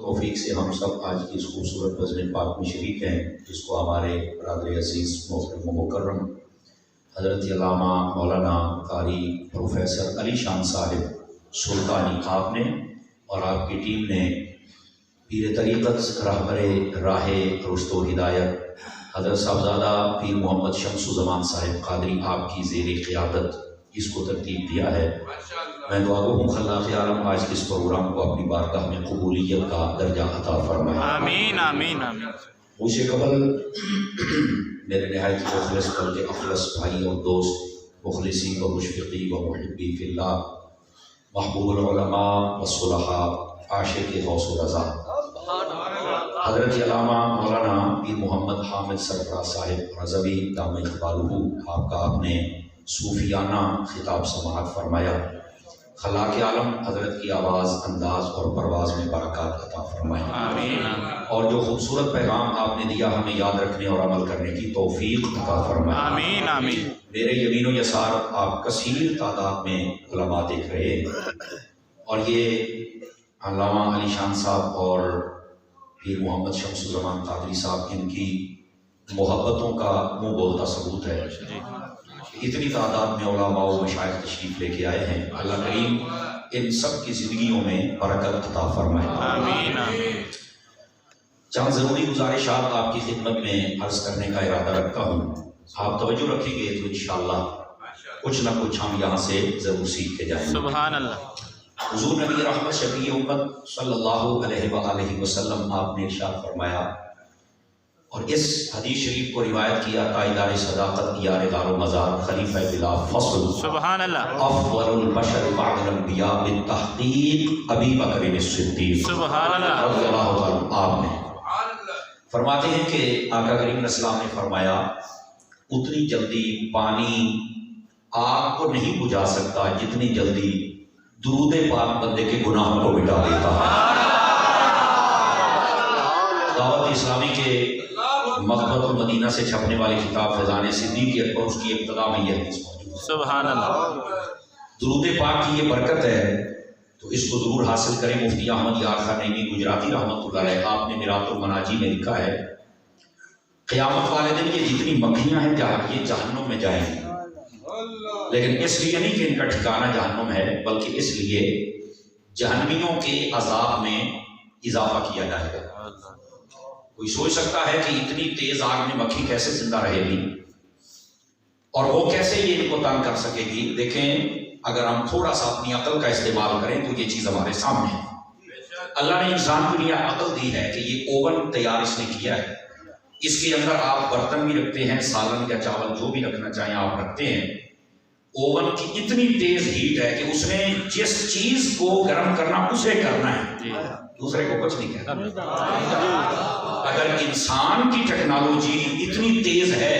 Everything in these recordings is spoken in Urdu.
توفیق سے ہم سب آج کی اس خوبصورت بزم پاک میں شریک ہیں، جس کو ہمارے برادر عزیز محترم و مکرم حضرت علامہ مولانا قاری پروفیسر علی شان صاحب سلطانی آپ نے اور آپ کی ٹیم نے پیر طریقت رہبر راہ رشد و ہدایت حضرت صاحبزادہ پیر محمد شمس الزمان صاحب قادری آپ کی زیر قیادت اس کو ترتیب دیا ہے۔ میں دعا گو ہوں خلاق عالم آج کے اس پروگرام کو اپنی بارگاہ میں قبولیت کا درجہ عطا فرمائے، آمین آمین آمین۔ مجھے قبل میرے نہایت مخلص بلکہ اخلص بھائی اور دوست مخلصی و مشفقی و محبی فی اللہ محبوب العلماء والصلحاء عاشق غوث و رضا حضرت علامہ مولانا پیر محمد حامد سرفراز صاحب رضوی دامہ اقبالہ آپ کا آپ نے صوفیانہ خطاب سماعت فرمایا، خلاق عالم حضرت کی آواز، انداز اور پرواز میں برکات عطا فرمائے، آمین۔ اور جو خوبصورت پیغام آپ نے دیا ہمیں یاد رکھنے اور عمل کرنے کی توفیق عطا فرمائے، آمین آمین۔ میرے یمین و یسار آپ کثیر تعداد میں علماء دیکھ رہے ہیں، اور یہ علامہ علی شان صاحب اور پیر محمد شمس الزمان قادری صاحب ان کی محبتوں کا منہ بولتا ثبوت ہے۔ اتنی تعداد میں علماء و مشائخ تشریف لے کے آئے ہیں، اللہ کریم ان سب کی زندگیوں میں برکت عطا فرمائے، آمین آمین۔ چند ضروری گزارشات آپ کی خدمت میں عرض کرنے کا ارادہ رکھتا ہوں، آپ توجہ رکھیں گے تو انشاءاللہ کچھ نہ کچھ ہم یہاں سے ضرور سیکھ کے جائیں گے۔ سبحان اللہ۔ حضور نبی رحمت شفیع امت صلی اللہ علیہ وآلہ وسلم آپ نے ارشاد فرمایا، اور اس حدیث شریف کو روایت کیا تائیدار صداقت یار دار و مزار خلیفہ بلا فصل سبحان اللہ۔ افضل البشر بعد الانبیاء بالتحقیق ابی بکر الصدیق سبحان اللہ۔ رضی اللہ عنہ آپ نے فرماتے ہیں کہ آقا کریم علیہ السلام نے فرمایا اتنی جلدی پانی آگ کو نہیں بجھا سکتا جتنی جلدی درود پاک بندے کے گناہوں کو مٹا دیتا ہے۔ دعوت اسلامی کے مکتبۃ المدینہ سے چھپنے والی کتاب فیضان صدیق اکبر اس کی ابتدا میں یہ حدیث موجود ہے۔ سبحان اللہ۔ درود پاک کی یہ برکت ہے تو اس کو ضرور حاصل کریں۔ مفتی احمد یار خان نعیمی گجراتی رحمۃ اللہ علیہ آپ نے میرات المناجی میں لکھا ہے قیامت والے دن یہ جتنی مکھیاں ہیں یہ جہنم میں جائیں گی، لیکن اس لیے نہیں کہ ان کا ٹھکانہ جہنم ہے، بلکہ اس لیے جہنمیوں کے عذاب میں اضافہ کیا جائے گا۔ کوئی سوچ سکتا ہے کہ اتنی تیز آگ میں مکھی کیسے زندہ رہے گی اور وہ کیسے یہ ان کو تنگ کر سکے گی؟ دیکھیں اگر ہم تھوڑا سا اپنی عقل کا استعمال کریں تو یہ چیز ہمارے سامنے ہے۔ اللہ نے انسان کو یہ عقل دی ہے کہ یہ اوون تیار اس نے کیا ہے، اس کے اندر آپ برتن بھی رکھتے ہیں، سالن یا چاول جو بھی رکھنا چاہیں آپ رکھتے ہیں۔ اوون کی اتنی تیز ہیٹ ہے کہ اس نے جس چیز کو گرم کرنا اسے کرنا ہے، دوسرے کو کچھ نہیں کرنا۔ اگر انسان کی ٹیکنالوجی اتنی تیز ہے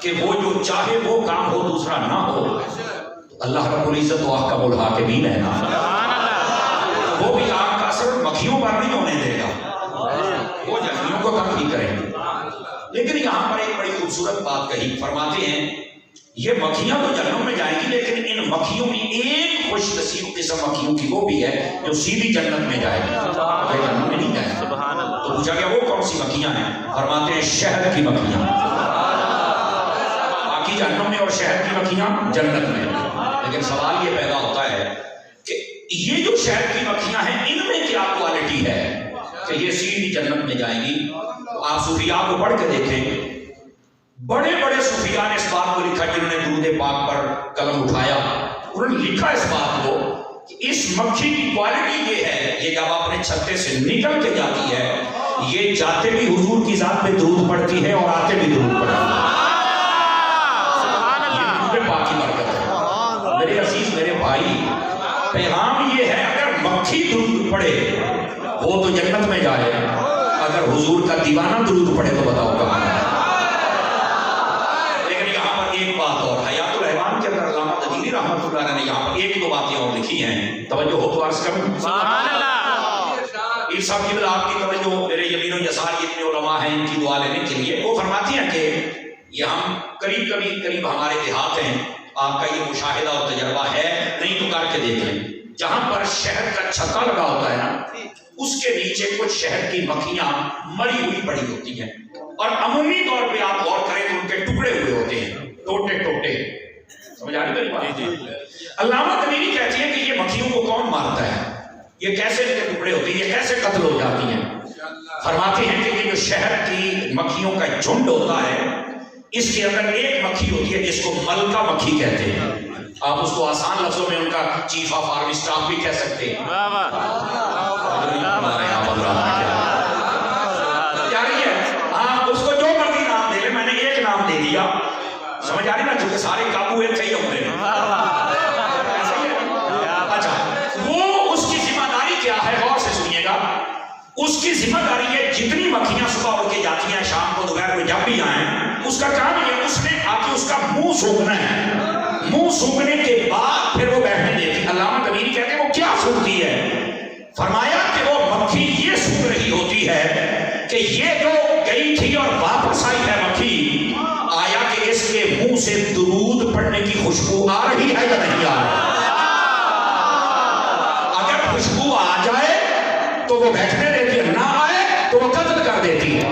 کہ وہ جو چاہے وہ کام ہو دوسرا نہ ہو تو اللہ رب العزت و احکم الحاکمین ہے نا، وہ بھی آگ کا اثر مکھیوں پر نہیں ہونے دے گا، وہ جہنمیوں کو تنگ ہی کریں گے۔ لیکن یہاں پر ایک بڑی خوبصورت بات کہی، فرماتے ہیں یہ مکھیاں تو جہنم میں جائیں گی لیکن ان مکھیوں میں ایک خوش نصیب قسم مکھیوں کی وہ بھی ہے جو سیدھی جنت میں جائے گی، وہ جہنم میں نہیں جائے گی۔ تو پوچھا گیا وہ کون سی مکھیاں ہیں؟ فرماتے ہیں شہد کی مکھیاں، باقی جہنم میں اور شہد کی مکھیاں جنت میں۔ لیکن سوال یہ پیدا ہوتا ہے کہ یہ جو شہد کی مکھیاں ہیں ان میں کیا کوالٹی ہے کہ یہ سیدھی جنت میں جائیں گی؟ تو آپ صوفیاء کو پڑھ کے دیکھیں، بڑے بڑے صوفیاء نے اس بات کو لکھا جنہوں نے درود پاک پر قلم اٹھایا، انہوں نے لکھا اس بات کو کہ اس مکھی کی کوالٹی یہ ہے، یہ جب اپنے چھتے سے نکل کے جاتی ہے یہ جاتے بھی حضور کی ذات پہ درود پڑھتی ہے اور آتے بھی درود پڑھتی ہے۔ یہ درود پاک کی برکت ہے۔ میرے عزیز میرے بھائی، پیغام یہ ہے اگر مکھی درود پڑھے وہ تو جنت میں جائے، اگر حضور کا دیوانہ درود پڑھے تو بتاؤ کہاں ہے۔ رحمت اللہ نے یہاں پر ایک دو باتیں اور لکھی ہیں، توجہ ہو تو عرض کروں۔ سبحان اللہ۔ یہ سب کی آپ کی توجہ میرے یمین و یسار اتنے علماء ہیں ان کی دعا لینے کے لیے، وہ فرماتی ہیں کہ یہ ہم قریب ہمارے دیہات ہیں، آپ کا یہ مشاہدہ اور تجربہ ہے نہیں تو کر کے دیکھ لیں، جہاں پر شہد کا چھکا لگا ہوتا ہے نا اس کے نیچے کچھ شہد کی مکھیاں مری ہوئی پڑی ہوتی ہیں، اور عمومی طور پہ آپ غور کریں تو ان کے ٹکڑے ہوئے ہوتے ہیں، ٹوٹے ٹوٹے. سمجھ آ رہی میری بات؟ علامہ تمیمی کہتی ہے کہ یہ مکھیوں کو کون مارتا ہے، یہ کیسے ان کے ٹکڑے ہوتے ہیں، یہ کیسے قتل ہو جاتی ہیں؟ فرماتے ہیں کہ یہ جو شہد کی مکھیوں کا جھنڈ ہوتا ہے، اس کے اندر ایک مکھی ہوتی ہے جس کو ملکہ مکھی کہتے ہیں. آپ اس کو آسان لفظوں میں ان کا چیف آف آرمی اسٹاف بھی کہہ سکتے ہیں. آپ اس کو جو مرضی نام دے لیں، میں نے ایک نام دے دیا، سمجھ آ رہی نا، چونکہ سارے قابو ایک صحیح ہوتے ہیں. اچھا، وہ اس کی ذمہ داری کیا ہے، غور سے سنیے گا. اس کی ذمہ داری ہے جتنی مکھیاں صبح اٹھ کے جاتی ہیں، شام کو دوپہر کو جب بھی آئیں، اس کا کام یہ اس نے آ کے اس کا منہ سونگنا ہے. منہ سونگنے کے بعد پھر وہ بیٹھنے دیتی. علامہ تمیمی کہتے ہیں وہ کیا سونگتی ہے؟ فرمایا کہ وہ مکھی یہ سونگ رہی ہوتی ہے کہ یہ جو گئی تھی اور واپس آئی ہے مکھی، آیا کہ اس کے منہ سے درود پڑھنے کی خوشبو آ رہی ہے یا نہیں آ رہی؟ اگر خوشبو آ جائے تو وہ بیٹھنے دیتی ہے، نہ آئے تو وہ قتل کر دیتی ہے.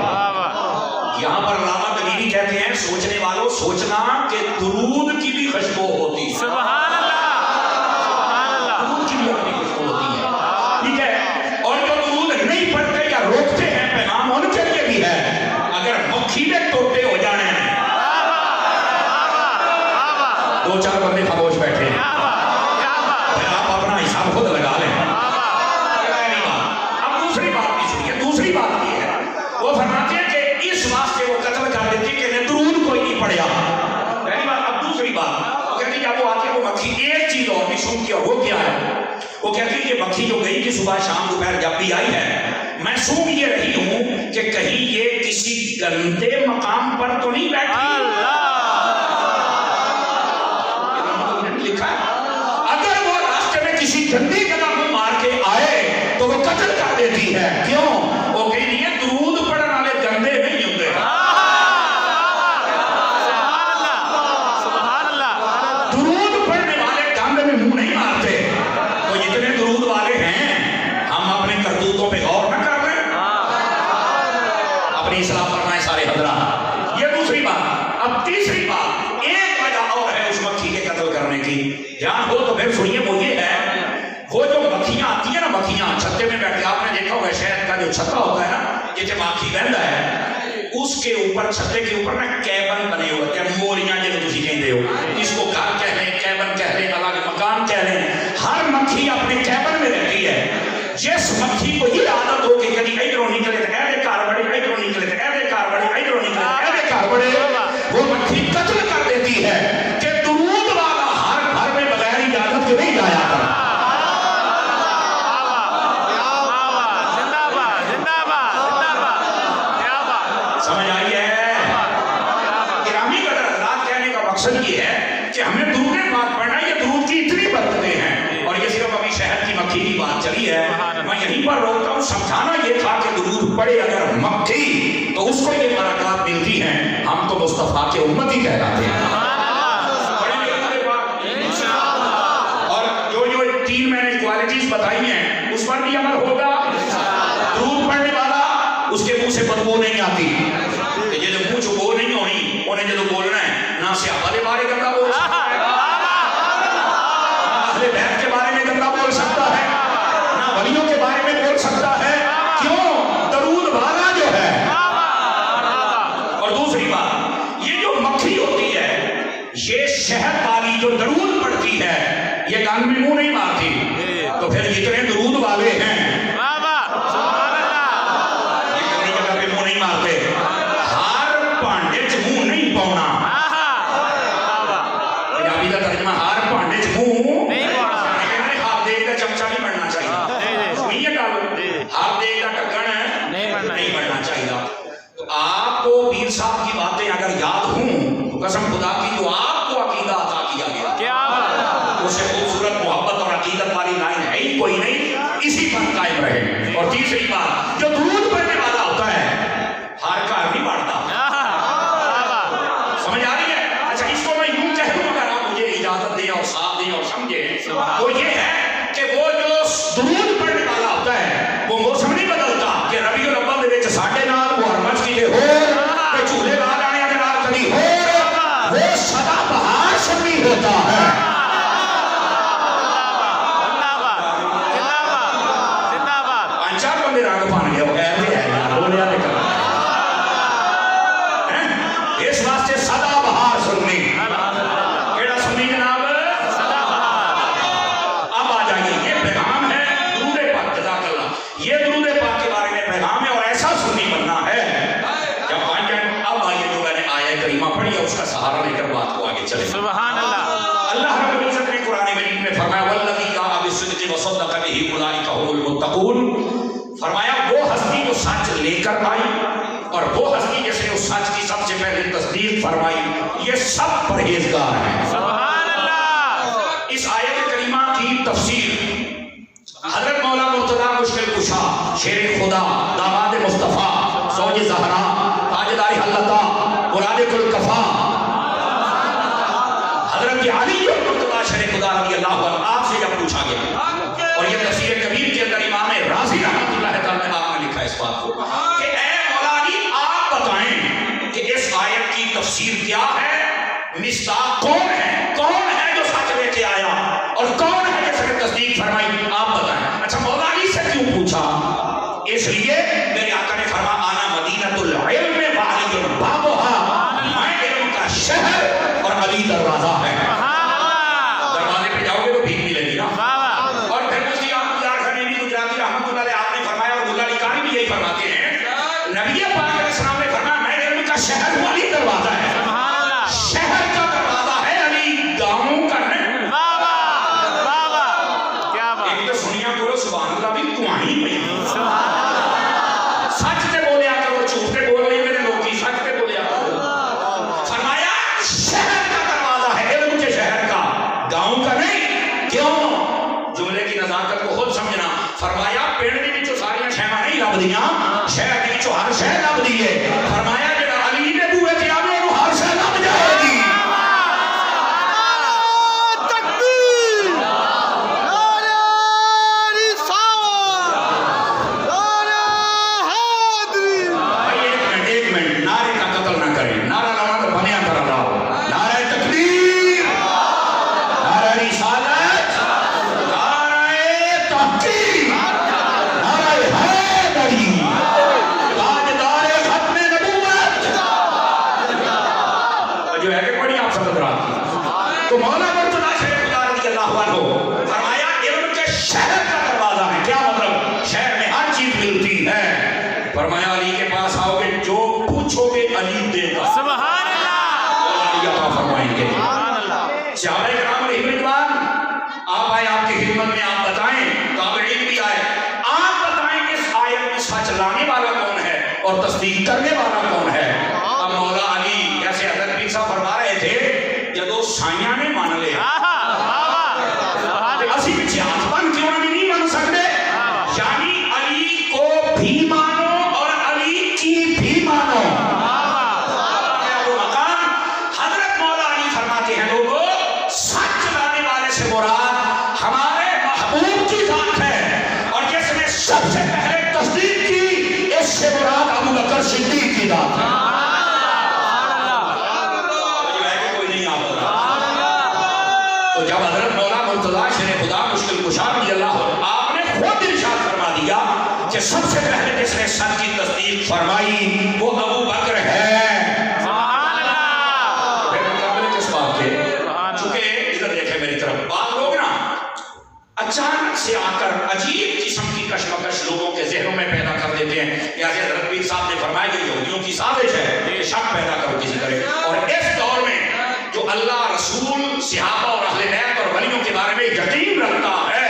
یہاں پر علامہ تمیمی کہتے ہیں سوچنے والوں سوچنا کہ درود کی بھی خوشبو ہوتی ہے. سبحان اللہ، سبحان اللہ. درود کی بھی اپنی خوشبو ہوتی ہے، ٹھیک ہے. اور جو درود نہیں پڑھتے یا روکتے ہیں، پیغام ان کے لیے بھی ہے. اگر مکھی میں ٹوٹے ہو جانے ہیں، دو چار بندے خاموش بیٹھے ہیں، پھر آپ اپنا حساب خود لگا لیں. اب دوسری بات بھی سنیے. دوسری بات یہ ہے، وہ فرماتے ہیں کہ اس واسطے وہ قتل کر دیتی کہ درود کوئی نہیں پڑھیا. پہلی بات. اب دوسری بات، وہ کہتی جب وہ آتی ہے وہ مکھی ایک چیز اور بھی سنتی ہے، اور وہ کیا ہے؟ وہ کہتی ہے کہ مکھی جو گئی کہ صبح شام دوپہر جب بھی آئی ہے، میں سونگ یہ رہی ہوں کہ کہیں یہ کسی گندے مقام پر تو نہیں بیٹھی. لکھا ہے اگر وہ راستے میں کسی گندی جگہ کو مار کے آئے تو وہ قتل کر دیتی ہے. کیوں؟ وہ کہیں نہیں ہے درود پڑھنے والے گندے نہیں ہوتے. درود پڑھنے والے گندے میں منہ نہیں مارتے. تو جتنے درود والے ہیں ہم اپنے کرتوتوں پہ غور نہ کر رہے ہیں، اپنی اصلاح فرمائیں سارے حضرات. یہ دوسری بات. اب تیسری بات، ایک وجہ اور ہے اس مکھی کے قتل کرنے کی، دھیان ہو تو پھر سنیے. وہ یہ ہے، وہ جو مکھیاں آتی ہیں نا، مکھیاں چھتے میں بیٹھتے، آپ نے دیکھا ہوگا شہد کا جو چھتا ہوتا ہے نا، یہ جب مکھی بہندا ہے، اس کے اوپر چھتے کے اوپر نا کیبن بنے ہوئے ہیں، موریاں جنہیں تسی کہندے ہو. اس کو گھر کہہ لیں، کیبن کہہ لیں، الگ مکان کہہ لیں. ہر مکھی اپنے کیبن میں رہتی ہے. جس مکھی کو یہ عادت ہو کہ کبھی ادھروں نکلے تو ایسے کار بڑے، ادھروں نکلے تو ایسے کار بڑے، ادھروں نکلے تو ایسے کار بڑے، وہ مکھی قتل کر دیتی ہے کہ درود والا ہر گھر میں بغیر اجازت کے نہیں جایا کرتا. سمجھ آئی ہے؟ گرامی قدر حضرات، کہنے کا مقصد یہ ہے کہ ہمیں درود پاک پڑھنا. یہ درود کی اتنی برکتیں ہیں، اور یہ صرف ابھی شہد کی مکھی کی بات چلی ہے. میں یہیں پر روکتا ہوں. سمجھانا یہ تھا کہ درود پڑھے اگر مکھی تو اس کو یہ برکات ملتی ہیں. ہم تو مصطفیٰ کے امتی کہلاتے ہیں. اور جو جو 3 میں نے کوالٹیز بتائی ہیں اس پر بھی عمل ہوگا. درود پڑھنے والا اس کے منہ سے بدبو نہیں آتی. یہ جو منہ چبو نہیں ہونی، انہیں جو بولنا ہے، نہ صحابہ کے بارے گندا بول سکتا ہے، اہل بیت کے بارے میں گندا بول سکتا ہے، نہ ولیوں کے بارے میں بول سکتا ہے. کیوں؟ درود والا جو ہے. اور دوسری بات، یہ جو مکھی ہوتی ہے، یہ شہد والی جو درود پڑتی ہے، یہ کان میں منہ نہیں مارتی. تو پھر جتنے درود والے ہیں یہ کبھی جگہ پہ منہ نہیں مارتے. ہر پانڈے چ منہ نہیں پاؤنا. پنجابی کا ترجمہ ہر پانڈے چ منہ نہیں پاؤنا. ہر دیگ کا چمچا نہیں بننا چاہیے. سنیے گل، ہر دیگ کا ڈھکن نہیں بننا چاہیے. تو آپ کو پیر صاحب کی باتیں اگر یاد ہوں تو قسم خدا کی جو آپ کو عقیدہ عطا کیا گیا اسے خوبصورت محبت اور عقیدت والی لائن ہے ہی کوئی نہیں. اسی پر قائم رہے. اور تیسری بات، جو درود پڑھنے والا ہوتا ہے ہر گھر نہیں پڑھتا. سمجھ آ رہی ہے؟ اچھا، اس کو میں یوں کہہ دوں اگر آپ مجھے اجازت دیں اور ساتھ دیں اور سمجھیں، وہ یہ ہے کہ وہ جو درود پڑھنے والا ہوتا ہے وہ دے رنگ بن گیا ایسے ہے یار بولیا نہیں کرنا اس واسطے سدا بہار سننی کیڑا سننی جناب سدا بہار اب آ جائیے یہ پیغام ہے درود پاک جزاک اللہ یہ درود پاک کے بارے میں پیغام ہے اور ایسا سنی بننا ہے جب بن جائیں اب آئیے جو میں نے آیہ کریمہ پڑھی ہے اس کا سہارا لے کر بات کو آگے چلیں سبحان اللہ اللہ رب العزت نے قرآن مجید میں فرمایا والذی جاء بالصدق وصدق به اولئک هم المتقون فرمایا وہ ہستی جو سچ لے کر آئی اور وہ ہستی جس نے اس سچ کی سب سے پہلے تصدیق فرمائی یہ سب پرہیزگار ہیں سبحان اللہ اس آیت کریمہ کی تفسیر حضرت مولا مرتضی مشکل کشا شیر خدا داماد مصطفیٰ زوج زہرا تاجدار حلتا مراد الکفا حضرت علی مرتضی شیر خدا رضی اللہ عنہ آپ سے جب پوچھا گیا اور یہ تفسیر کبیر کے اندر امام رازی رحمۃ اللہ تعالی نے آپ نے لکھا اس بات کو کہ اے مولا علی آپ بتائیں کہ اس آیت کی تفسیر کیا ہے مصداق کون ہے جو سچ لے کے آیا اور کون ہے جس نے تصدیق فرمائی آپ بتائیں اچھا مولا علی سے کیوں پوچھا اس لیے میرے آقا نے فرمایا آنا مدینۃ العلم وعلی بابها میں علم کا شہر اور علی دروازہ ہے دروازے پہ جاؤ گے تو بھیک ملے گی نا اور پھر مجھے آپ یار خانیوی گجراتی رحمۃ اللہ علیہ آپ نے فرمایا اور ملا علی قاری بھی یہی فرماتے ہیں نبی پاک علیہ السلام نے فرمایا میں علم کا شہر ہوں علی دروازہ ہے شہر کا دروازہ ہے علی گاؤں کا نہیں کیا بات ایک تو سنیا کرو سبحان اللہ بھی کوہانی پہ سچ تے بولیا کرو جھوٹ تے بول نہیں میرے لوگ کی سچ تے بولیا کرو فرمایا شہر کا دروازہ ہے علم کے شہر کا گاؤں کا نہیں کیوں جملے کی نزاکت کو خود سمجھنا فرمایا پیڑ دی وچوں ساری شیواں نہیں لبدیاں شہر دی وچوں ہر شے لبدی ہے فرمایا جڑا علی نے بوئے تے آوے نو ہر شے لب جائے گی تو مولا مرتضی شیر خدا رضی اللہ عنہ فرمایا علم کے شہر کا دروازہ ہے کیا مطلب شہر میں ہر چیز ملتی ہے فرمایا علی کے پاس آؤ گے جو پوچھو گے علی دے گا سبحان اللہ مولا علی عطا فرمائیں گے سبحان اللہ صحابہ کرام علیہ رضوان آپ آئے آپ کی خدمت میں آپ بتائیں تابعین بھی آئے آپ بتائیں اس آیت میں سچ لانے والا کون ہے اور تصدیق کرنے والا کون ہے اب مولا علی جیسے حضرت پیر صاحب فرما رہے تھے جدو سائیاں نے مان لے اسی پیچھے ہاتھ بن کیوں نہیں بن سکتے یعنی علی کو بھی مانو اور علی کی بھی مانو وہ مقام حضرت مولا علی فرماتے ہیں لوگوں سچ لانے والے سے مراد ہمارے محبوب کی ذات ہے اور جس نے سب سے پہلے تصدیق کی اس سے مراد ابو بکر صدیق کی ذات ہے تو جب حضرت مولا مرتضی شیر خدا مشکل کشا رضی اللہ عنہ آپ نے خود ارشاد فرما دیا کہ سب سے پہلے جس نے سچ کی تصدیق فرمائی وہ ابو بکر ہے سبحان اللہ پھر مقابلے کس بات کے چونکہ ادھر دیکھیں میری طرف بعض لوگ نا اچانک سے آ کر عجیب قسم کی کشمکش لوگوں کے ذہنوں میں پیدا کر دیتے ہیں جیسے حضرت پیر صاحب نے فرمایا کہ یہودیوں کی سازش ہے یہ شک پیدا کرو کسی طرح اور اس دور میں جو اللہ رسول صحابہ اور اہل بیت اور ولیوں کے بارے میں یقین رکھتا ہے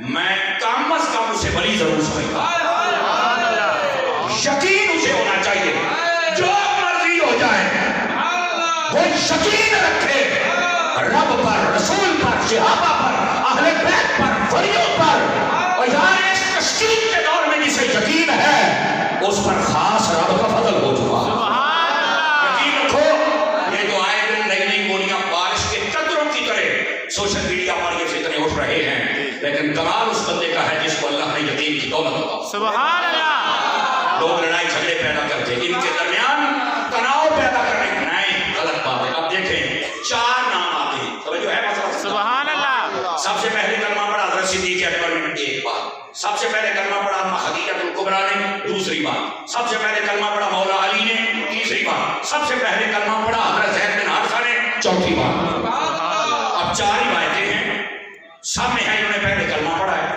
میں کم از کم اسے ولی ضرور سمجھتا یقین اسے ہونا چاہیے جو مرضی ہو جائے وہ یقین رکھے رب پر رسول پر صحابہ پر اہل بیت پر ولیوں پر اور یار اس تشکیل کے دور میں جسے یقین ہے اس پر خاص رب کا فضل ہو چکا یقین رکھو یہ جو آئے دن نئی نئی گولیاں بارش کے قطروں کی طرح سوشل میڈیا پر یہ فتنے اٹھ رہے ہیں لیکن کمال اس بندے کا ہے جس کو اللہ نے یقین کی دولت عطا سبحان اللہ لوگ لڑائی جھگڑے پیدا کرتے ان کے درمیان تناؤ پیدا کرنے نہیں غلط بات ہے اب دیکھیں چار نام آتے ہیں توجہ ہے مسئلہ سبحان اللہ سب سے پہلے کلمہ پڑھا حضرت صدیق اکبر نے ایک بات سب سے پہلے کلمہ پڑھا اما خدیجہ الکبریٰ نے، دوسری بات سب سے پہلے کلمہ پڑھا مولا علی نے، تیسری بات سب سے پہلے کلمہ پڑھا حضرت زید بن حارثہ نے، چوتھی بات. اب 4 روایتیں ہیں، سب میں ہے انہوں نے پہلے کلمہ پڑھا ہے.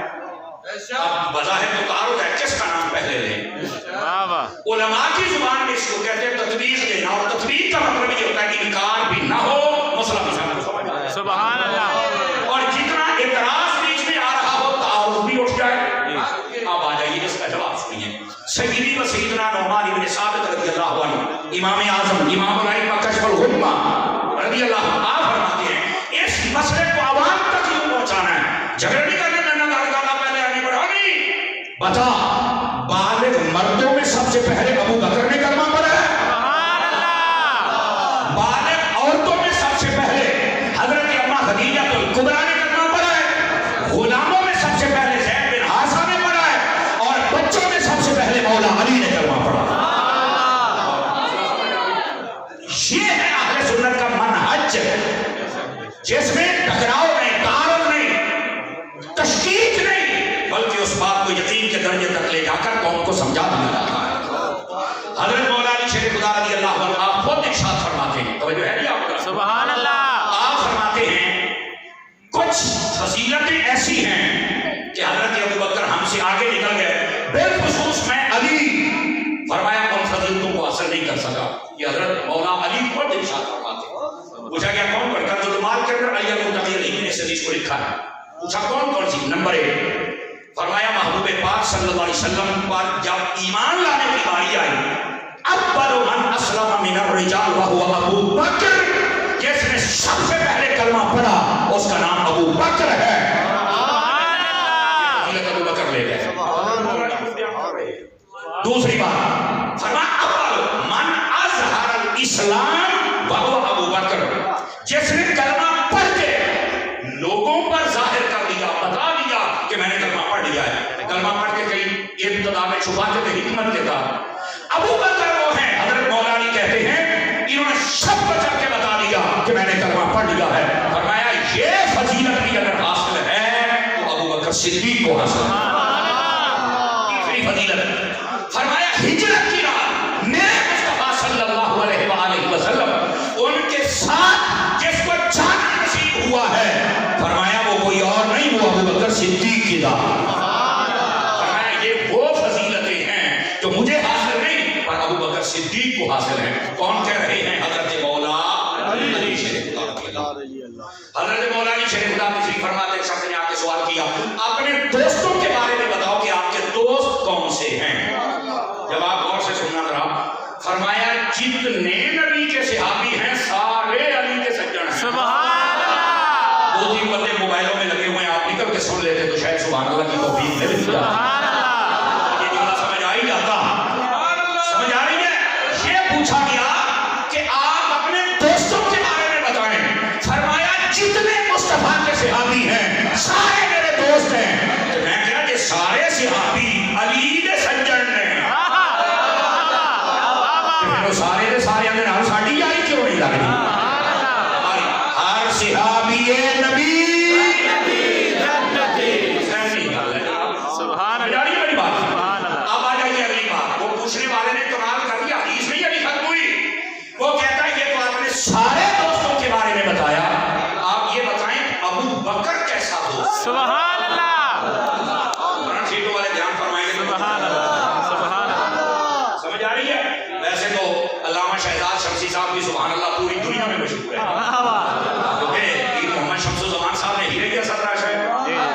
اب بظاہر تو تعارض ہے کس کا نام پہلے لیں. علماء کی زبان میں اس کو کہتے ہیں تطبیق دینا، اور تطبیق کا مطلب یہ ہوتا ہے کہ انکار بھی نہ ہو، مسئلہ مسئلہ کو سمجھ آئے. سبحان اللہ. اور جتنا اعتراض بیچ میں آ رہا ہو تعارض بھی اٹھ جائے. اب آ جائیے اس کا جواب سنیے. سیدی و سیدنا نعمان بن ثابت رضی اللہ عنہ، امام اعظم امام الائمہ کشف الغمہ رضی اللہ عنہ، آپ فرماتے ہیں اس مسئلے کو عوام تک یوں پہنچانا ہے، جھگڑے نہیں کرنے میں نہ دارگاہ پہلے آنے پڑا نہیں. بتا بالغ مردوں میں سب سے پہلے ابو بکر نے کلمہ پڑھا ہے. سبحان اللہ. بالغ عورتوں میں سب سے پہلے حضرت اما خدیجہ الکبریٰ نے کلمہ پڑھا ہے. غلاموں میں سب سے پہلے زید بن حارثہ نے پڑھا ہے، اور بچوں میں سب سے پہلے مولا علی نے کلمہ پڑھا. یہ ہے اہل سنت کا منہج، جس میں ٹکراؤ نہیں، تعارض نہیں، تشکیک نہیں، بلکہ اس بات کو یقین کے درجے تک لے جا کر قوم کو سمجھا دیا جاتا ہے. حضرت مولا علی شیر خدا رضی اللہ عنہ آپ خود ارشاد فرماتے ہیں، توجہ ہے آپ کا؟ سبحان اللہ. آپ فرماتے ہیں کچھ فضیلتیں ایسی ہیں کہ حضرت ابو بکر ہم سے آگے نکل گئے، بالخصوص میں علی. فرمایا کون فضیلتوں کو حاصل نہیں کر سکا، یہ حضرت مولا علی خود ارشاد فرماتے ہیں. پوچھا گیا کون پڑھتا؟ جو دماغ کے اندر علی المتقی علیہ نے اس حدیث کو لکھا ہے. پوچھا کون کون سی؟ نمبر 1 فرمایا محبوب پاک صلی اللہ علیہ وسلم پر جب ایمان لانے کی باری آئی، اول من اسلم من الرجال وهو ابو بکر، جس نے سب سے پہلے کلمہ پڑھا اس کا نام ابو بکر ہے. سبحان اللہ. ابو بکر لے گئے. دوسری بات فرمایا اول من اظہر الاسلام وهو ابو بکر، جس نے کلمہ پڑھ کے لوگوں پر ظاہر کر دیا، بتا دیا کہ میں نے کلمہ پڑھ لیا ہے. کلمہ پڑھ کے کئی ابتدا میں چھپاتے تھے حکمت کے ساتھ. ابو بکر وہ ہیں، حضرت مولا علی کہتے ہیں انہوں نے سب کو چل کے بتا دیا کہ میں نے کلمہ پڑھ لیا ہے. فرمایا یہ فضیلت بھی اگر حاصل ہے تو ابو بکر صدیق کو حاصل ہے. تیسری فضیلت فرمایا ہجرت کی راہ میرے مصطفیٰ صلی اللہ علیہ وآلہ وسلم ان کے ساتھ جس کو جانا نصیب ہوا ہے، فرمایا وہ کوئی اور نہیں، وہ ابو بکر صدیق کی ذات. فرمایا یہ وہ فضیلتیں ہیں جو مجھے حاصل نہیں پر ابو بکر صدیق کو حاصل ہیں. کون کہہ رہے ہیں؟ حضرت مولا علی شریف حضرت مولا علی شریف خدا تشریف فرماتے ہیں. شخص نے آ کے سوال کیا اپنے دوستوں کے بارے میں بتاؤ کہ آپ کے دوست کون سے ہیں. جواب غور سے سننا ذرا. فرمایا جتنے نبی کے صحابی ہیں سارے علی کے سجن ہیں. سبحان اللہ. 2-3 بندے موبائلوں میں لگے ہوئے ہیں، آپ نکل کے سن لیتے تو شاید سبحان اللہ کی توفیق مل جاتی. سبحان اللہ. یہ جملہ سمجھ آ ہی جاتا. سمجھ آ رہی ہے؟ یہ پوچھا گیا کہ آپ اپنے دوستوں کے بارے میں بتائیں. فرمایا جتنے مصطفیٰ کے صحابی ہیں سارے میرے دوست ہیں. تو میں کہا کہ سارے صحابی علی کے سجن ہیں. سارے دے سارے اندر ہر ساڑی یاری کیوں نہیں لگ رہی؟ ہر صحابی نبی سبحان اللہ. جاری میری بات. سبحان اللہ. اب آ جائیے اگلی بات. وہ پوچھنے والے نے کمال کر دیا، حدیث نہیں ابھی ختم ہوئی. وہ کہتا ہے یہ تو آپ نے سارے دوستوں کے بارے میں بتایا، آپ یہ بتائیں ابو بکر کیسا دوست؟ سبحان اللہ. سیٹوں والے دھیان فرمائیں گے. سبحان اللہ. سبحان اللہ. سمجھ آ رہی ہے؟ ویسے تو علامہ شہزاد شمسی صاحب بھی سبحان اللہ پوری دنیا میں مشہور ہے، کیونکہ پیر محمد شمس الزمان صاحب نے ہیرے کا سراش ہے.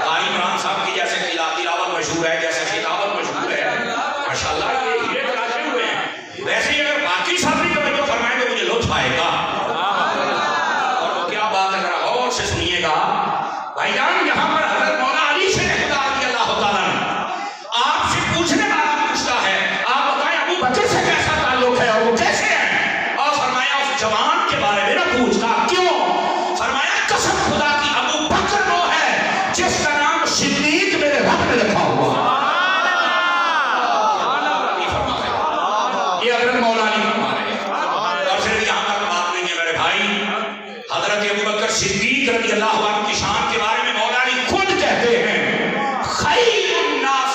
قاری عمران صاحب کی جیسے تلاوت مشہور ہے، جیسے خطابت مشہور ہے. ماشاءاللہ یہ ہیرے تراشے ہوئے ہیں. ویسے ہی اگر باقی صاحب بھی توجہ فرمائیں تو مجھے لطف آئے گا. اور وہ کیا بات ہے، ذرا غور سے سنیے گا. بھائی جان یہاں پر حضرت مولا علی شیر خدا رضی اللہ تعالیٰ آپ سے پوچھنے والا پوچھتا ہے آپ بتائیں ابو بکر سے کیسا تعلق ہے اور وہ کیسے ہیں؟ اور فرمایا اس جوان کے بارے میں نہ پوچھتا. کیوں؟ فرمایا قسم خدا کی ابو بکر وہ ہے جس کا نام صدیق میرے رب نے رکھا ہوا. یہ حضرت مولا علی فرما رہے ہیں. اور صرف یہاں تک بات نہیں ہے میرے بھائی. حضرت ابو بکر صدیق رضی اللہ عنہ کی شان کے بارے میں مولا علی خود کہتے ہیں خیر الناس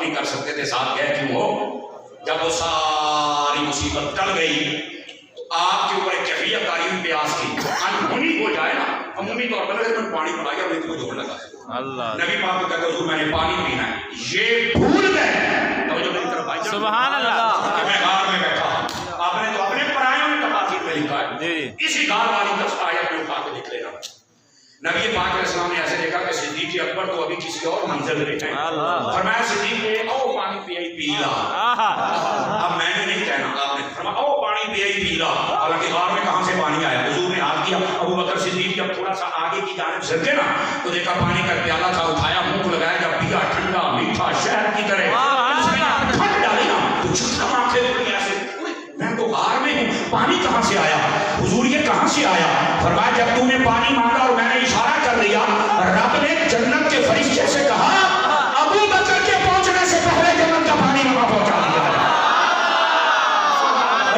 محبت نہیں کر سکتے تھے، ساتھ گئے کیوں ہو؟ جب وہ ساری مصیبت ٹل گئی تو آپ کے اوپر ایک کیفیت آئی ہوئی پیاس کی، انہونی ہو جائے نا عمومی طور پر اگر میں پانی پڑا گیا میں تمہیں جوڑ لگا اللہ نبی پاک کو کہتے حضور میں نے پانی پینا ہے، یہ بھول گئے توجہ میری طرف بھائی سبحان اللہ کہ میں غار میں بیٹھا ہوں، آپ نے تو اپنے پرایوں میں تفاسیر میں لکھا ہے، جی اسی غار والی آیت میں اٹھا کے لکھ لینا۔ نبی پاک علیہ السلام نے ایسے دیکھا کہ صدیق اکبر تو ابھی کسی اور منزل پہ ہیں، فرمایا صدیق نے او پانی پی لا، اب میں نے نہیں کہنا، آپ نے فرمایا او پانی پی لا، حالانکہ غار میں کہاں سے پانی آیا؟ حضور نے ہاتھ کیا، ابو بکر صدیق جب تھوڑا سا آگے کی جانب سرکے نا تو دیکھا پانی کا پیالہ تھا، اٹھایا منہ لگایا، جب پیا ٹھنڈا میٹھا شہد کی طرح کھٹ ڈالی نا تو چھٹا آنکھیں کھلی ایسے، میں تو غار میں ہوں، پانی کہاں سے آیا؟ حضور یہ کہاں سے آیا؟ فرمایا جب تو نے پانی مانگا اور میں نے اشارہ کر دیا، رب نے جنت کے فرشتے سے کہا ابو بکر کے پہنچنے سے پہلے جنت کا پانی وہاں پہنچا دیا ہے۔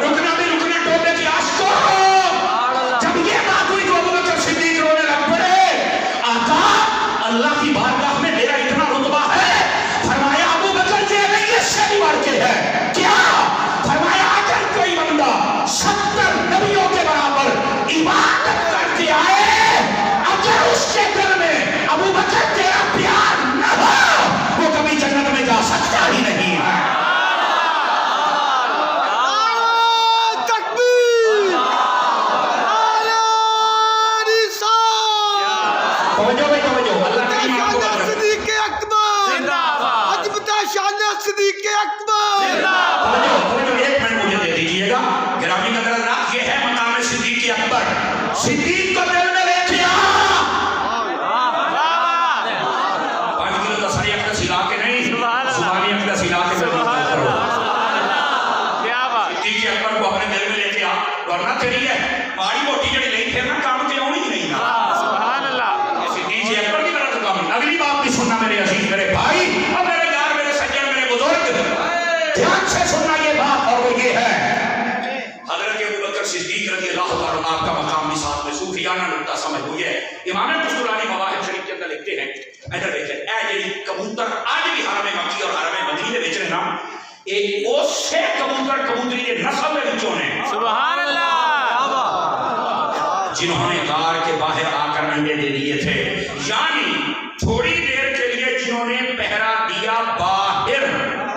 رکنا بھی رکنا ٹوپے کی آش کو، جب یہ بات ہوئی تو ابو بکر صدیق رونے لگ پڑے، آقا اللہ کی بارگاہ میں میرا اتنا رتبہ ہے، فرمایا ابو بکر یہ نہیں اس سے بھی بڑھ کے ہے، کیا؟ فرمایا اگر کوئی بندہ 70 نبیوں کے برابر عبادت کر کے آئے، اگر اس کے دل میں ابو بکر تیرا پیار نہ ہو وہ کبھی جنت میں جا سکتا ہی نہیں ہے۔ توجہ بھائی توجہ، اللہ کی ماں کو صدیق اکبر آج بتا شان صدیق اکبر توجہ ایک منٹ مجھے دے دیجئے گا گرامی قدر حضرات، یہ ہے مقام صدیق اکبر، صدیق کو دل میں لے کے آ 5 کلو دسری اقدس ہلا کے نہیں، زبانی اقدس ہلا کے کرو، کیا بات صدیق اکبر کو اپنے دل میں لے کے آ، ورنہ تیری ہے پاڑی موٹی جڑی نہیں پھرنا کام کے آؤں ہی نہیں نا۔ سبحان اللہ صدیق اکبر کی طرح تو کام، اگلی بات بھی سننا میرے عزیز میرے بھائی اور میرے یار میرے سجن میرے بزرگ، دھیان سے سننا یہ بات، اور وہ یہ ہے حضرت ابو بکر صدیق رضی اللہ تعالیٰ عنہ کا مقام بھی ساتھ میں صوفیانہ نقطہ سمجھ ہوئی ہے۔ امام قسطلانی مواہب شریف کے اندر لکھتے ہیں، ادھر دیکھیں اے جڑی کبوتر آج بھی حرم مکی اور حرم مدینہ دے وچ نا، ایک اوسے کبوتر کبوتری کے نسل دے وچوں نے سبحان اللہ جنہوں نے غار کے باہر آ کر انڈے دے دیے تھے، یعنی تھوڑی دیر کے لیے جنہوں نے پہرا دیا باہر،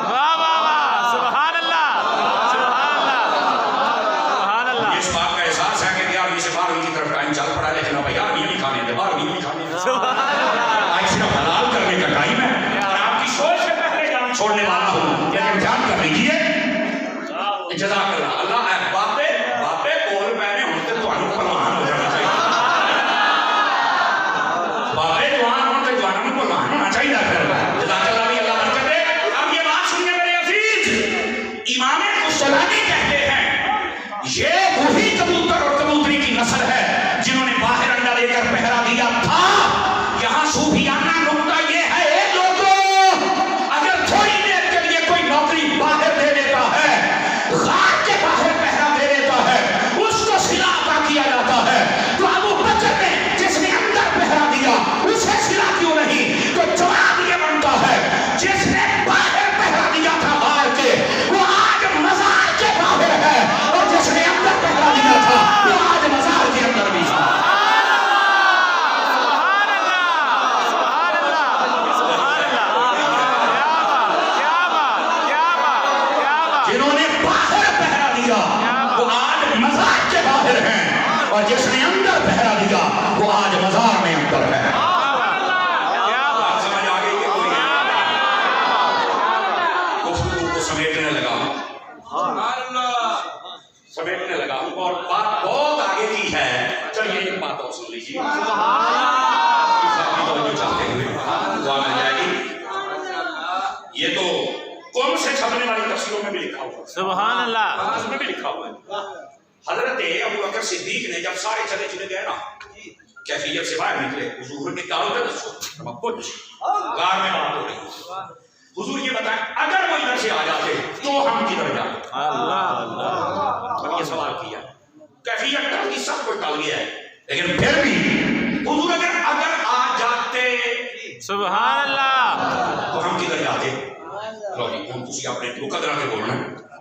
واہ واہ واہ سبحان اللہ سبحان اللہ سبحان اللہ اس بات کا احساس ہے کہ 11ویں سے 12ویں کی طرف ٹائم چل پڑا، لیکن اب یار یہ بھی کھانے تھے 12ویں بھی کھانے تھے، آج صرف حلال کرنے کا ٹائم ہے اور آپ کی سوچ سے پہلے جان چھوڑنے والا ہوں، لیکن دھیان کر لیجیے جزاک اللہ اللہ ہے باپے باپے بول میں نے ہوں تے تانوں پرواہ ہو جانا چاہیے، باپے جوان ہوں تے جوانوں میں پرواہ ہونا چاہیے، پھر جزاک اللہ بھی اللہ برکت دے۔ اب یہ بات سنیے میرے عزیز، امام قسطلانی کہتے ہیں یہ وہی کبوتر اور کبوتری کی نسل ہے جنہوں نے باہر انڈا دے کر پہرا دیا تھا۔ یہاں صوفیانہ نقطہ یہ ہے اے لوگوں، اگر تھوڑی دیر کے لیے کوئی نوکری باہر دے دیتا ہے، غار کے باہر پہرا دے دیتا ہے، اس کو صلہ عطا کیا جاتا ہے، تو ابو بکر نے جس نے اندر پہرا دیا اسے صلہ کیوں نہیں؟ تو جواب یہ بنتا ہے جس نے باہر پہرا دیا تھا غار کے وہ آج مزار کے باہر ہے، اور جس نے اندر پہرا دیا تھا وہ آج مزار کے اندر بھی ہے۔ سبحان اللہ سبحان اللہ سبحان اللہ کیا بات کیا بات کیا بات جنہوں نے باہر پہرا دیا وہ آج مزار کے باہر ہیں، اور جس نے اندر پہرا دیا وہ آج مزار میں اندر ہے۔ کیا بات بات سمجھ آ گئی کہ کوئی گفتگو کو سمیٹنے لگا ہوں، سمیٹنے لگا ہوں، اور بات بہت آگے کی ہے، چلیے ایک بات اور سن لیجیے چاہتے ہوئے دعا مل جائے گی۔ یہ تو قوم سے چھپنے والی تفسیروں میں بھی لکھا ہوا ہے، سبحان اللہ اس میں بھی لکھا ہوا ہے۔ حضرت ابو بکر صدیق نے جب سارے چلے چلے گئے نا، کیفیت سے باہر نکلے، حضور نے کہا ادھر دسو کچھ غار میں بات ہو رہی، حضور یہ بتائیں اگر وہ ادھر سے آ جاتے تو ہم کدھر جاتے؟ اللہ اللہ اب یہ سوال کیا، کیفیت ٹل کی سب کچھ ٹل گیا ہے، لیکن پھر بھی حضور اگر آ جاتے سبحان اللہ تو ہم کدھر جاتے؟ تسی اپنے کو قدرہ کے بولنا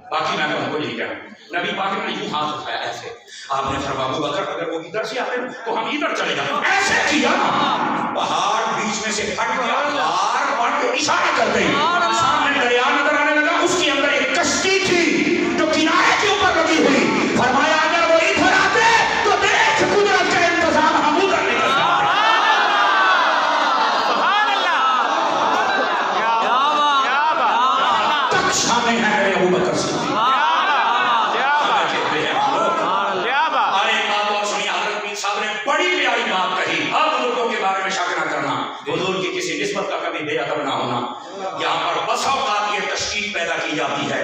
باقی میں تم کو نہیں کہنا نبی پاک نے یوں ہاتھ اٹھایا ایسے آپ نے فرمایا ابو بکر اگر وہ ادھر سے آتے تو ہم ادھر چلے جاتے ایسے کیا پہاڑ بیچ میں سے پھٹ گیا ہار پڑ کے اشارہ کر گئی سامنے دریا نظر آنے لگا اس کے اندر ایک کشتی تھی جو کنارے کے اوپر لگی ہوئی فرمایا اگر وہ ادھر آتے تو دیکھ قدرت کا انتظام ہم ادھر نکل تک شامل ہے میرے ابو بکر صدیق بڑی پیاری بات کہی اب بزرگوں کے بارے میں شک نہ کرنا بزرگ کی کسی نسبت کا کبھی بے ادب نہ ہونا یہاں پر بس اوقات یہ تشکیل پیدا کی جاتی ہے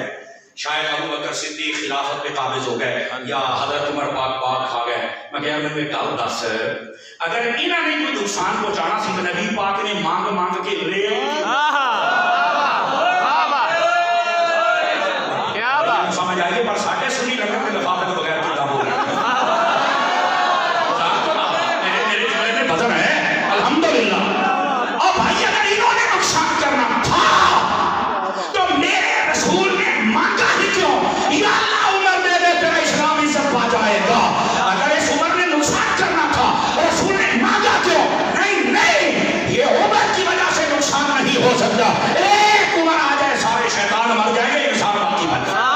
شاید ابو بکر صدیق خلافت پہ قابض ہو گئے یا حضرت عمر پاک پاک کھا گئے میں کہہ رہا ہوں میں گل دس اگر انہوں نے کوئی نقصان پہنچانا سی تو نبی پاک نے مانگ مانگ کے لے سمجھ آئیے پر ساڑھے سنی لگا کہ لفافت بغیر کتاب ہو گیا الحمدللہ اب بھائی اگر انہوں نے نقصان کرنا تھا تو میرے رسول نے مانگا ہی کیوں یا اللہ عمر دے دے تیرا اسلام عزت پا جائے گا اگر اس عمر نے نقصان کرنا تھا رسول نے مانگا کیوں نہیں نہیں یہ عمر کی وجہ سے نقصان نہیں ہو سکتا ایک عمر آ جائے سارے شیطان مر جائیں گے انسان باقی بن جائے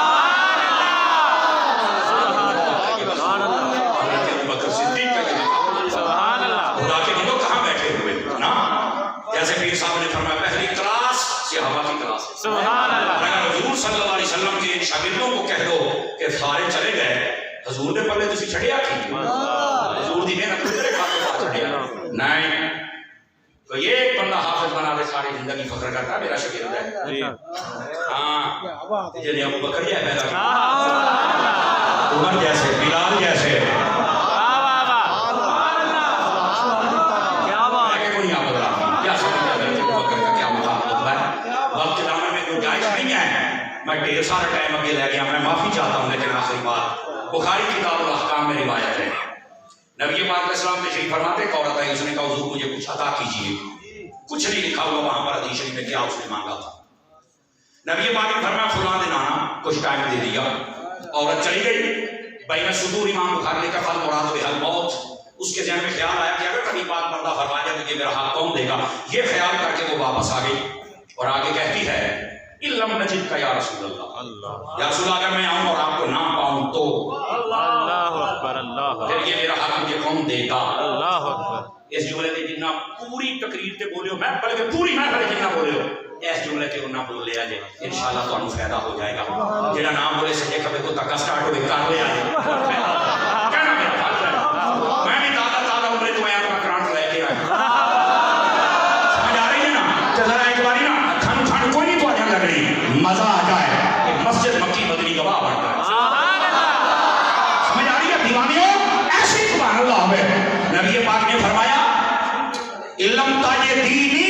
سبحان اللہ حضور صلی اللہ علیہ وسلم کے شاگردوں کو کہہ دو کہ سارے چلے گئے حضور نے پہلے تسی چھڑیا کی حضور دی محنت تیرے کھاتے پاس چھڑیا نہیں تو یہ ایک بندہ حافظ بنا دے ساری زندگی فخر کرتا میرا شاگرد ہے ہاں جنہیں ابو بکر یہ پیدا کیا عمر جیسے بلال جیسے میں ڈھیر سارا ٹائم اگے لے گیا میں معافی چاہتا ہوں لیکن آخری بات بخاری کتاب الاحکام میں روایت ہے نبی پاک علیہ السلام تشریف فرماتے ایک عورت آئی اس نے کہا حضور مجھے کچھ عطا کیجیے کچھ نہیں لکھا ہوا وہاں پر حدیث شریف میں کیا اس نے مانگا تھا نبی پاک نے فرمایا فلاں دن آنا کچھ ٹائم دے دیا عورت چلی گئی بین صدور امام بخاری کا فل مراد بہ الموت اس کے ذہن میں خیال آیا کہ اگر کبھی پاک بندہ فرمایا کہ میرا حق کون دے گا یہ خیال کر کے وہ واپس آ گئی اور آگے کہتی ہے علم نجد کا یا رسول اللہ یا رسول اگر میں آؤں اور آپ کو نہ پاؤں تو اللہ اکبر اللہ پھر یہ میرا حق مجھے کون دے گا اللہ اکبر اس جملے تے جنہ پوری تقریر تے بولے ہو میں بلکہ پوری محفل جنہ بولے ہو اس جملے تے نہ بول لیا جائے انشاءاللہ تانوں فائدہ ہو جائے گا جڑا نام بولے سجے کبھی کو تکا سٹارٹ ہوے کر لے آئے کہنا میرا فرض ہے میں بھی دادا عمرے تو آیا تو کرانٹ لے کے آیا سمجھ آ رہی ہے نا کہ ذرا ایک باری نا ٹھنڈ ٹھنڈ کوئی نہیں تو آ لگ رہی مزہ آ جائے کہ مسجد مکی مدنی گواہ بن جائے سمجھ آ رہی ہے دیوانیوں ایسی سبحان اللہ ہے نبی پاک نے فرمایا علم تاج دینی